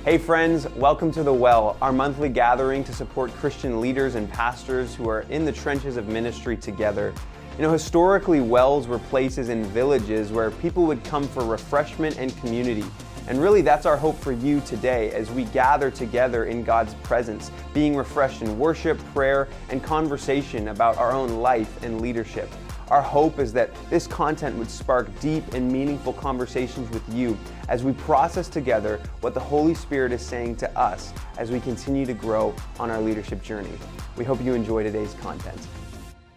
Hey friends, welcome to The Well, our monthly gathering to support Christian leaders and pastors who are in the trenches of ministry together. You know, historically, wells were places in villages where people would come for refreshment and community. And really, that's our hope for you today as we gather together in God's presence, being refreshed in worship, prayer, and conversation about our own life and leadership. Our hope is that this content would spark deep and meaningful conversations with you as we process together what the Holy Spirit is saying to us as we continue to grow on our leadership journey. We hope you enjoy today's content.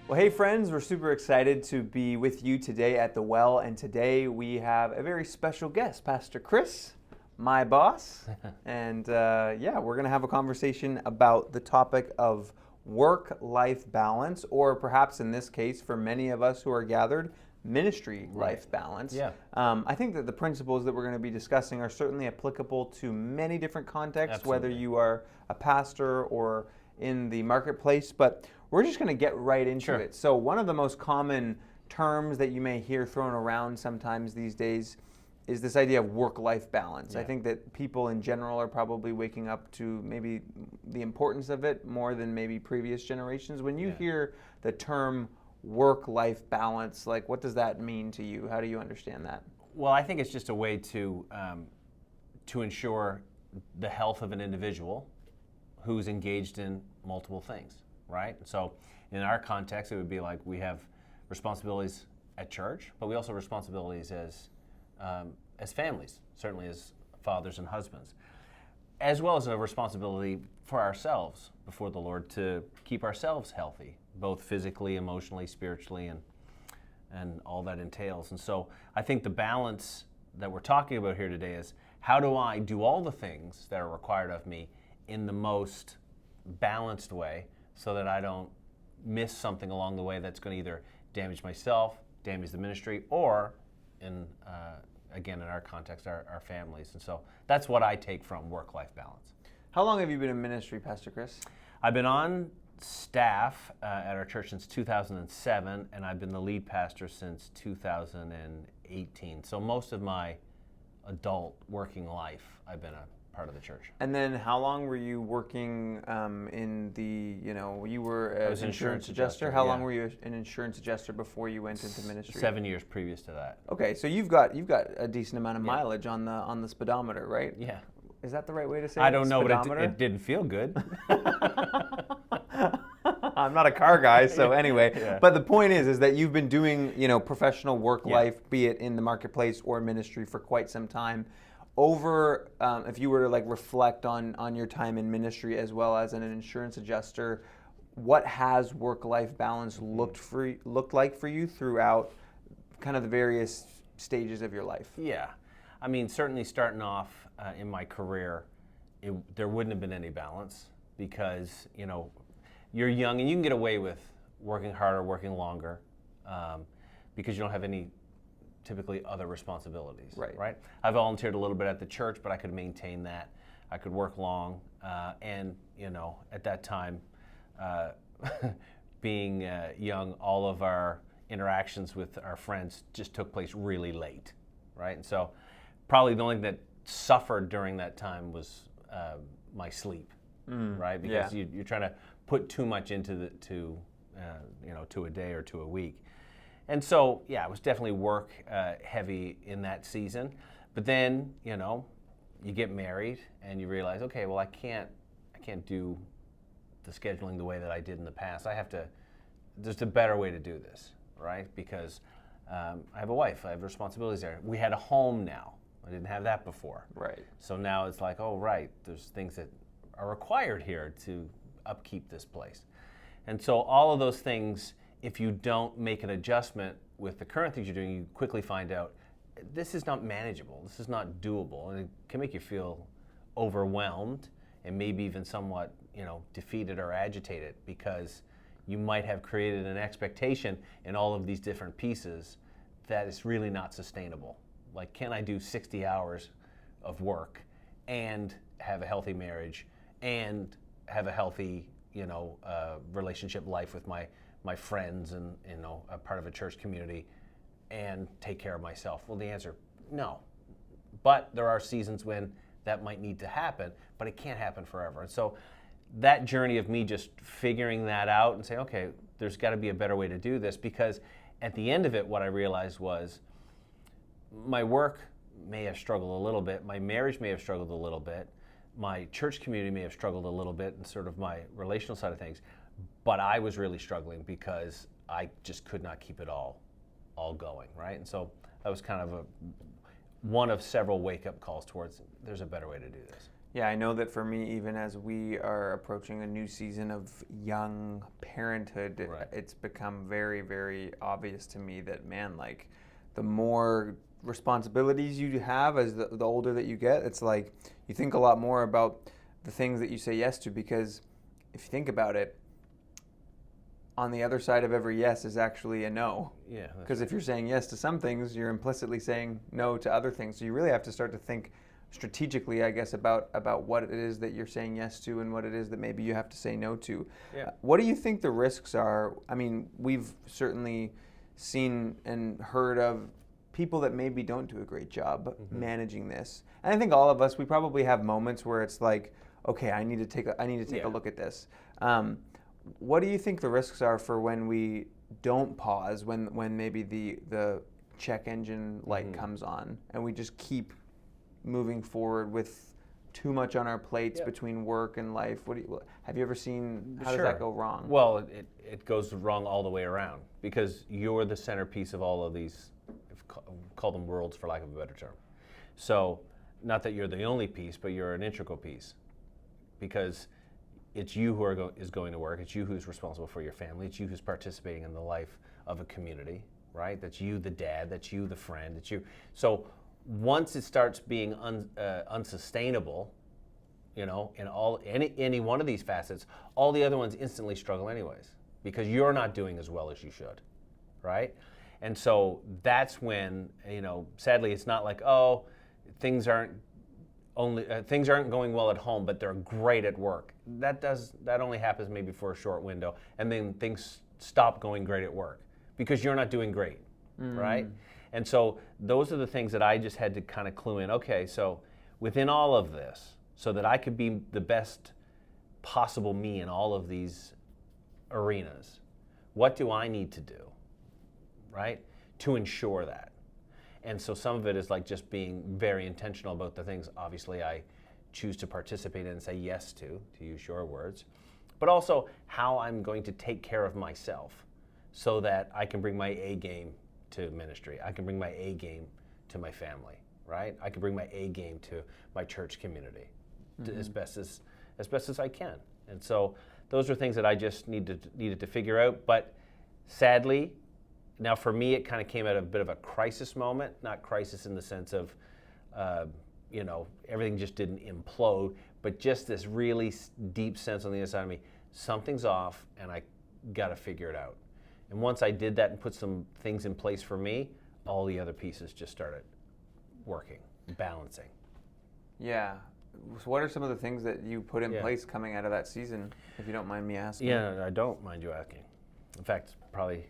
Well, hey friends, we're super excited to be with you today at The Well, and today we have a very special guest, Pastor Chris, my boss, and we're going to have a conversation about the topic of work-life balance, or perhaps in this case, for many of us who are gathered, ministry-life balance. Yeah. I think that the principles that we're going to be discussing are certainly applicable to many different contexts, Absolutely. whether you are a pastor or in the marketplace, but we're just going to get right into it. So one of the most common terms that you may hear thrown around sometimes these days is this idea of work-life balance. Yeah. I think that people in general are probably waking up to maybe the importance of it more than maybe previous generations. When you hear the term work-life balance, like what does that mean to you? How do you understand that? Well, I think it's just a way to ensure the health of an individual who's engaged in multiple things, right? So in our context, it would be like we have responsibilities at church, but we also have responsibilities as families, certainly as fathers and husbands, as well as a responsibility for ourselves before the Lord to keep ourselves healthy, both physically, emotionally, spiritually, and all that entails. And so I think the balance that we're talking about here today is how do I do all the things that are required of me in the most balanced way so that I don't miss something along the way that's going to either damage myself, damage the ministry, or again, in our context, our families. And so that's what I take from work-life balance. How long have you been in ministry, Pastor Chris? I've been on staff at our church since 2007, and I've been the lead pastor since 2018. So most of my adult working life, I've been a part of the church. And then how long were you working in the, you were an insurance adjuster? How long were you an insurance adjuster before you went into ministry? 7 years previous to that. Okay, so you've got a decent amount of mileage on the speedometer, right? Yeah. Is that the right way to say it? I don't know, but Speedometer? it didn't feel good. I'm not a car guy, so anyway. Yeah. But the point is that you've been doing, professional work life, be it in the marketplace or ministry, for quite some time. Over, if you were to reflect on your time in ministry as well as an insurance adjuster, what has work-life balance looked like for you throughout kind of the various stages of your life? Yeah, I mean, certainly starting off in my career, there wouldn't have been any balance because you're young and you can get away with working harder, working longer, because you don't have any typically other responsibilities, right? I volunteered a little bit at the church, but I could maintain that. I could work long, and at that time, being young, all of our interactions with our friends just took place really late, right? And so probably the only thing that suffered during that time was my sleep, right? Because you're trying to put too much into to a day or to a week. And so, yeah, it was definitely work heavy in that season. But then, you get married and you realize, okay, well, I can't do the scheduling the way that I did in the past. There's a better way to do this, right? Because I have a wife, I have responsibilities there. We had a home now. I didn't have that before. Right. So now it's like, oh, right, there's things that are required here to upkeep this place. And so all of those things, if you don't make an adjustment with the current things you're doing, you quickly find out this is not manageable, this is not doable, and it can make you feel overwhelmed and maybe even somewhat, defeated or agitated because you might have created an expectation in all of these different pieces that is really not sustainable. Like, can I do 60 hours of work and have a healthy marriage and have a healthy, relationship life with my friends and a part of a church community and take care of myself? Well, the answer, no. But there are seasons when that might need to happen, but it can't happen forever. And so that journey of me just figuring that out and saying, okay, there's got to be a better way to do this, because at the end of it, what I realized was my work may have struggled a little bit, my marriage may have struggled a little bit, my church community may have struggled a little bit, and sort of my relational side of things, but I was really struggling because I just could not keep it all going, right? And so that was kind of one of several wake-up calls towards there's a better way to do this. Yeah, I know that for me, even as we are approaching a new season of young parenthood, Right. it's become very, very obvious to me that, man, like, the more responsibilities you have as the older that you get, it's like you think a lot more about the things that you say yes to, because if you think about it, on the other side of every yes is actually a no. Yeah. Because if you're saying yes to some things, you're implicitly saying no to other things. So you really have to start to think strategically, I guess, about what it is that you're saying yes to and what it is that maybe you have to say no to. Yeah. What do you think the risks are? I mean, we've certainly seen and heard of people that maybe don't do a great job managing this. And I think all of us, we probably have moments where it's like, okay, I need to take a look at this. What do you think the risks are for when we don't pause, when maybe the check engine light comes on and we just keep moving forward with too much on our plates between work and life? Have you ever seen, how does that go wrong? Well, it goes wrong all the way around, because you're the centerpiece of all of these, call them worlds for lack of a better term. So not that you're the only piece, but you're an integral piece, because it's you who is going to work, it's you who's responsible for your family, it's you who's participating in the life of a community, right? That's you the dad, that's you the friend, it's you. So once it starts being unsustainable, in any one of these facets, all the other ones instantly struggle anyways, because you're not doing as well as you should, right? And so that's when, sadly, it's not like, oh, things aren't going well at home, but they're great at work. That only happens maybe for a short window, and then things stop going great at work because you're not doing great, right? And so those are the things that I just had to kind of clue in. Okay, so within all of this, so that I could be the best possible me in all of these arenas, what do I need to do, right, to ensure that? And so some of it is like just being very intentional about the things, obviously, I choose to participate in and say yes to use your words, but also how I'm going to take care of myself so that I can bring my A game to ministry. I can bring my A game to my family, right? I can bring my A game to my church community as best as I can. And so those are things that I just needed to figure out. But sadly, now for me, it kind of came at a bit of a crisis moment, not crisis in the sense of, everything just didn't implode, but just this really deep sense on the inside of me, something's off and I got to figure it out. And once I did that and put some things in place for me, all the other pieces just started working, balancing. Yeah. So what are some of the things that you put in place coming out of that season, if you don't mind me asking? Yeah, I don't mind you asking. In fact, it's probably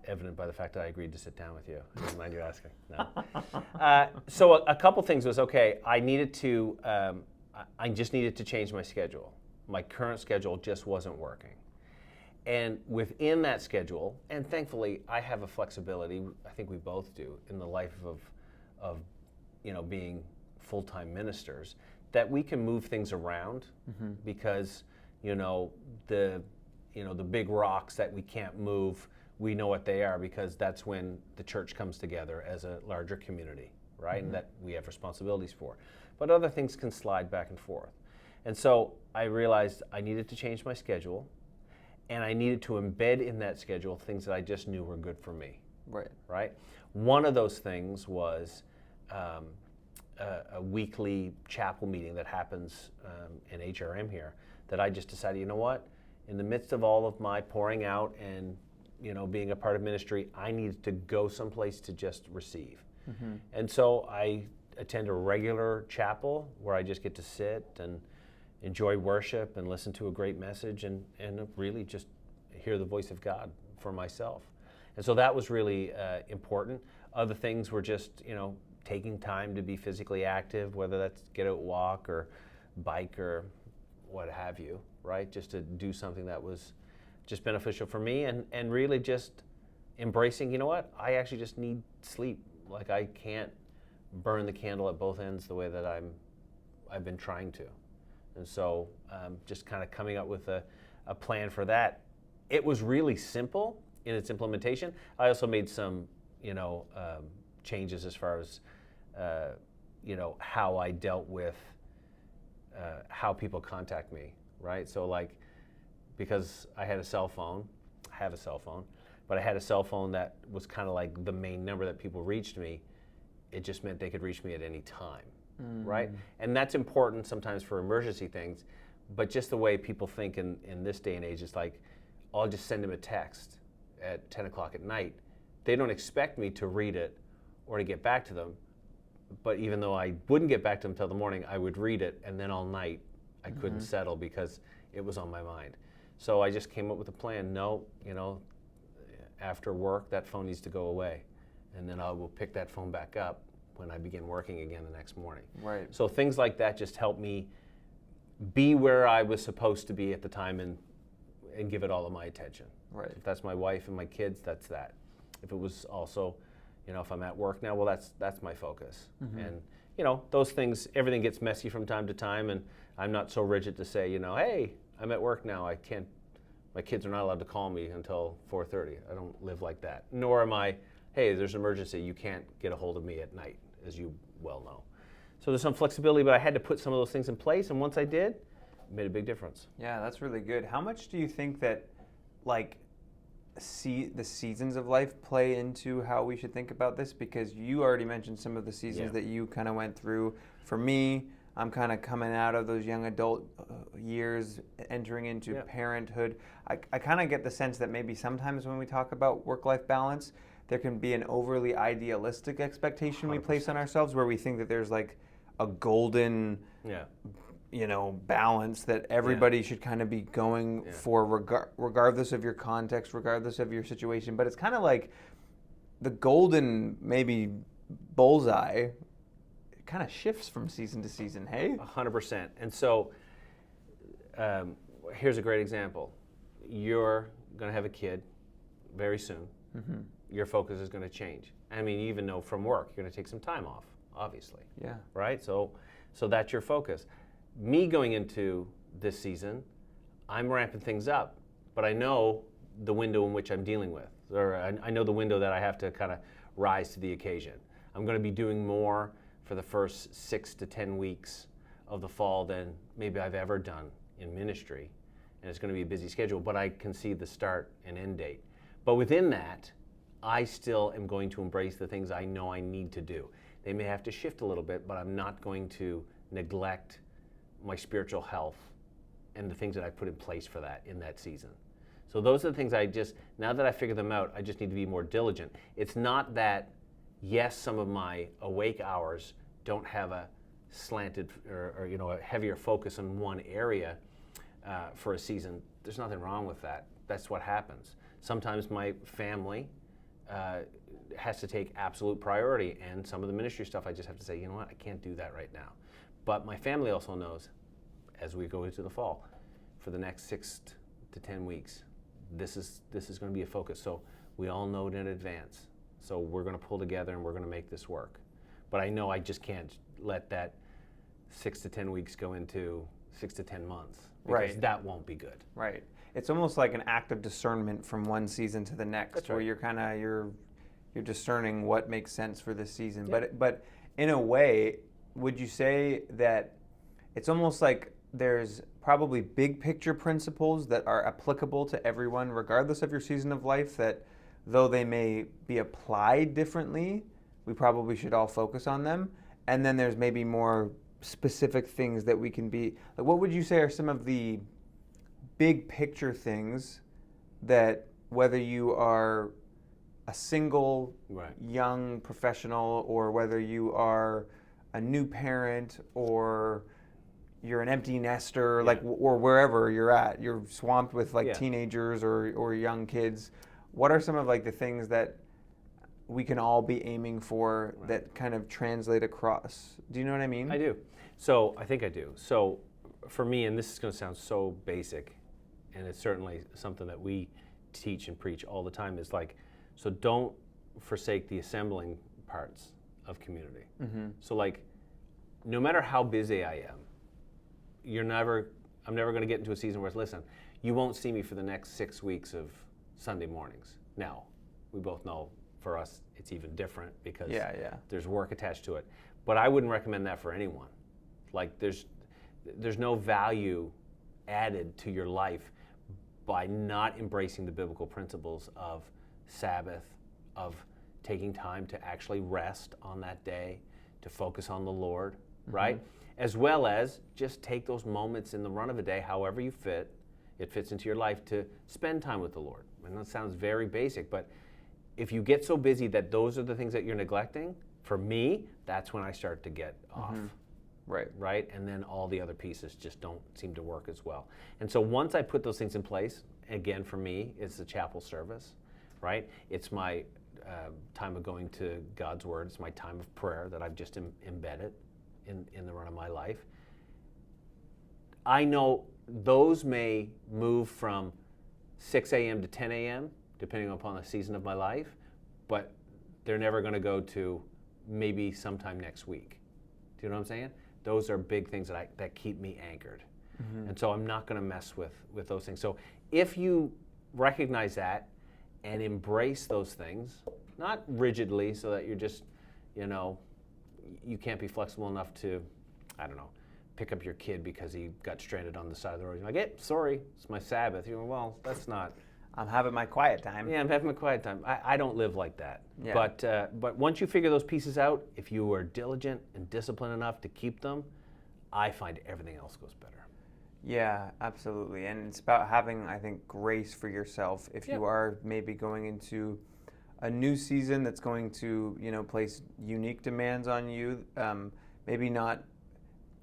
evident by the fact that I agreed to sit down with you. I don't mind you asking. No. So a couple things was, okay, I just needed to change my schedule. My current schedule just wasn't working. And within that schedule, and thankfully I have a flexibility, I think we both do, in the life of being full-time ministers, that we can move things around because, the big rocks that we can't move, we know what they are, because that's when the church comes together as a larger community, right? And that we have responsibilities for. But other things can slide back and forth. And so I realized I needed to change my schedule, and I needed to embed in that schedule things that I just knew were good for me. Right? One of those things was a weekly chapel meeting that happens in HRM here, that I just decided, you know what? In the midst of all of my pouring out and being a part of ministry, I needed to go someplace to just receive. And so I attend a regular chapel where I just get to sit and enjoy worship and listen to a great message and really just hear the voice of God for myself. And so that was really important. Other things were just, taking time to be physically active, whether that's get out walk or bike or what have you, right? Just to do something that was just beneficial for me, and really just embracing, you know what, I actually just need sleep. Like, I can't burn the candle at both ends the way that I've been trying to. And so just kind of coming up with a plan for that. It was really simple in its implementation. I also made some, changes as far as, how I dealt with how people contact me, right? So like, because I had a cell phone, I have a cell phone, but I had a cell phone that was kind of like the main number that people reached me. It just meant they could reach me at any time, right? And that's important sometimes for emergency things, but just the way people think in this day and age is like, I'll just send them a text at 10 o'clock at night. They don't expect me to read it or to get back to them, but even though I wouldn't get back to them until the morning, I would read it, and then all night I couldn't settle because it was on my mind. So I just came up with a plan. No, after work, that phone needs to go away, and then I will pick that phone back up when I begin working again the next morning. Right. So things like that just help me be where I was supposed to be at the time and give it all of my attention. Right. If that's my wife and my kids, that's that. If it was also, if I'm at work now, well, that's my focus. And those things, everything gets messy from time to time, and I'm not so rigid to say, hey, I'm at work now. My kids are not allowed to call me until 4:30. I don't live like that. Nor am I, hey, there's an emergency. You can't get a hold of me at night, as you well know. So there's some flexibility, but I had to put some of those things in place, and once I did, it made a big difference. Yeah, that's really good. How much do you think that, like, the seasons of life play into how we should think about this? Because you already mentioned some of the seasons that you kind of went through. For me, I'm kind of coming out of those young adult years, entering into parenthood. I kind of get the sense that maybe sometimes when we talk about work-life balance, there can be an overly idealistic expectation 100%. We place on ourselves, where we think that there's like a golden balance that everybody should kind of be going for, regardless of your context, regardless of your situation. But it's kind of like the golden maybe bullseye, it kind of shifts from season to season, hey? 100%. And so here's a great example. You're going to have a kid very soon. Your focus is going to change. I mean, you even know from work, you're going to take some time off, obviously. Yeah. Right? So that's your focus. Me going into this season, I'm ramping things up, but I know the window in which I'm dealing with, or I know the window that I have to kind of rise to the occasion. I'm going to be doing more for the first 6 to 10 weeks of the fall than maybe I've ever done in ministry, and it's going to be a busy schedule, but I can see the start and end date. But within that, I still am going to embrace the things I know I need to do. They may have to shift a little bit, but I'm not going to neglect my spiritual health and the things that I put in place for that in that season. So those are the things now that I figured them out, I just need to be more diligent. It's not that, yes, some of my awake hours don't have a slanted or a heavier focus on one area for a season. There's nothing wrong with that. That's what happens. Sometimes my family has to take absolute priority, and some of the ministry stuff I just have to say, you know what, I can't do that right now. But my family also knows, as we go into the fall, for the next 6 to 10 weeks, this is going to be a focus. So we all know it in advance. So we're going to pull together and we're going to make this work. But I know I just can't let that 6 to 10 weeks go into 6 to 10 months, because that won't be good. Right. It's almost like an act of discernment from one season to the next. That's where right. you're discerning what makes sense for this season. Yeah. But in a way, would you say that it's almost like there's probably big picture principles that are applicable to everyone, regardless of your season of life, that though they may be applied differently, we probably should all focus on them? And then there's maybe more specific things that we can be, like, what would you say are some of the big picture things that, whether you are a single young professional, or whether you are a new parent, or you're an empty nester, or wherever you're at, you're swamped with teenagers or young kids, what are some of the things that we can all be aiming for that kind of translate across. Do you know what I mean? I do. So I think I do. So for me, and this is going to sound so basic, and it's certainly something that we teach and preach all the time, is like, so don't forsake the assembling parts of community. So like, no matter how busy I am, I'm never going to get into a season where it's, listen, you won't see me for the next 6 weeks of Sunday mornings. Now, we both know for us it's even different because there's work attached to it. But I wouldn't recommend that for anyone. Like, there's no value added to your life by not embracing the biblical principles of Sabbath, of taking time to actually rest on that day, to focus on the Lord, right? As well as just take those moments in the run of a day, however it fits into your life, to spend time with the Lord. And that sounds very basic, but if you get so busy that those are the things that you're neglecting, for me, that's when I start to get off. Right? And then all the other pieces just don't seem to work as well. And so once I put those things in place, again, for me, it's the chapel service, right? It's my time of going to God's Word. It's my time of prayer that I've just embedded in the run of my life. I know those may move from 6 a.m. to 10 a.m., depending upon the season of my life, but they're never going to go to maybe sometime next week. Do you know what I'm saying? Those are big things that keep me anchored. And so I'm not going to mess with those things. So if you recognize that and embrace those things, not rigidly so that you're just, you can't be flexible enough to, I don't know, pick up your kid because he got stranded on the side of the road. You're like, hey, sorry, it's my Sabbath. You're like, well, that's not. I'm having my quiet time. Yeah, I'm having my quiet time. I don't live like that. Yeah. But once you figure those pieces out, if you are diligent and disciplined enough to keep them, I find everything else goes better. Yeah, absolutely. And it's about having, I think, grace for yourself if you are maybe going into a new season that's going to, place unique demands on you. Maybe not,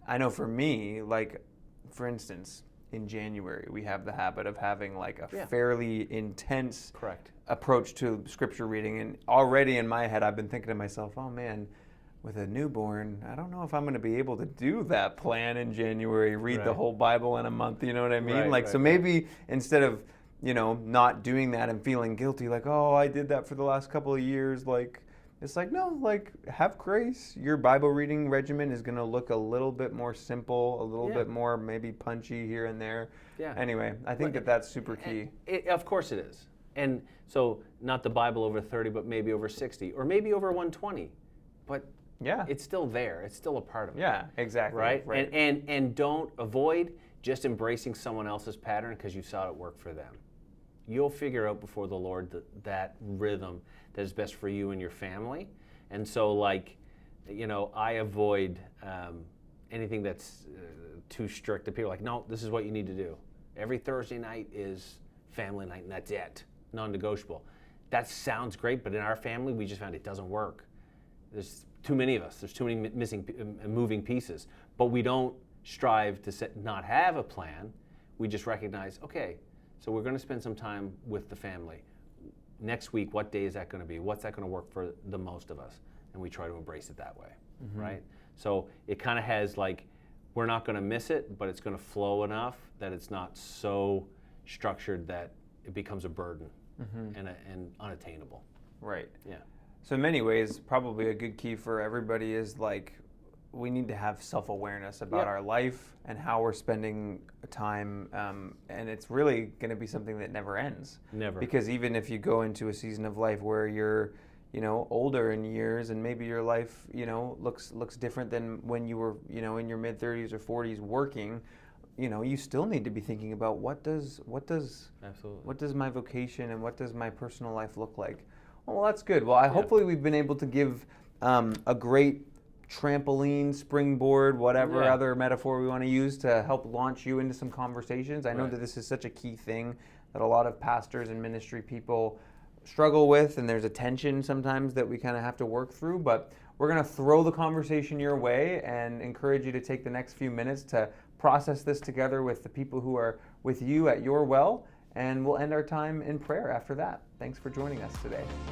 I know for me, like, for instance, in January, we have the habit of having like a fairly intense approach to scripture reading. And already in my head, I've been thinking to myself, oh man, with a newborn, I don't know if I'm going to be able to do that plan in January, read the whole Bible in a month, you know what I mean? So maybe instead of, not doing that and feeling guilty, like, oh, I did that for the last couple of years, like, it's like, no, like, have grace. Your Bible reading regimen is going to look a little bit more simple, a little bit more maybe punchy here and there. Yeah. Anyway, I think that's super key. Of course it is. And so not the Bible over 30, but maybe over 60, or maybe over 120. But it's still there. It's still a part of it. Yeah, exactly. Right? And don't avoid just embracing someone else's pattern because you saw it work for them. You'll figure out before the Lord that rhythm that is best for you and your family. And so, like, I avoid anything that's too strict. People are like, no, this is what you need to do. Every Thursday night is family night, and that's it. Non-negotiable. That sounds great, but in our family, we just found it doesn't work. There's too many of us. There's too many moving pieces. But we don't strive to not have a plan. We just recognize, okay, so we're going to spend some time with the family. Next week, what day is that going to be? What's that going to work for the most of us? And we try to embrace it that way, right? So it kind of has like, we're not going to miss it, but it's going to flow enough that it's not so structured that it becomes a burden and unattainable. Right. Yeah. So in many ways, probably a good key for everybody is like, we need to have self-awareness about our life and how we're spending time, and it's really going to be something that never ends. Never. Because even if you go into a season of life where you're, older in years, and maybe your life, looks different than when you were, in your mid-30s or 40s working, you still need to be thinking about what does my vocation and what does my personal life look like. Well, that's good. Well, hopefully we've been able to give a great trampoline, springboard, whatever other metaphor we want to use to help launch you into some conversations. I know that this is such a key thing that a lot of pastors and ministry people struggle with, and there's a tension sometimes that we kind of have to work through, but we're going to throw the conversation your way and encourage you to take the next few minutes to process this together with the people who are with you at your well, and we'll end our time in prayer after that. Thanks for joining us today.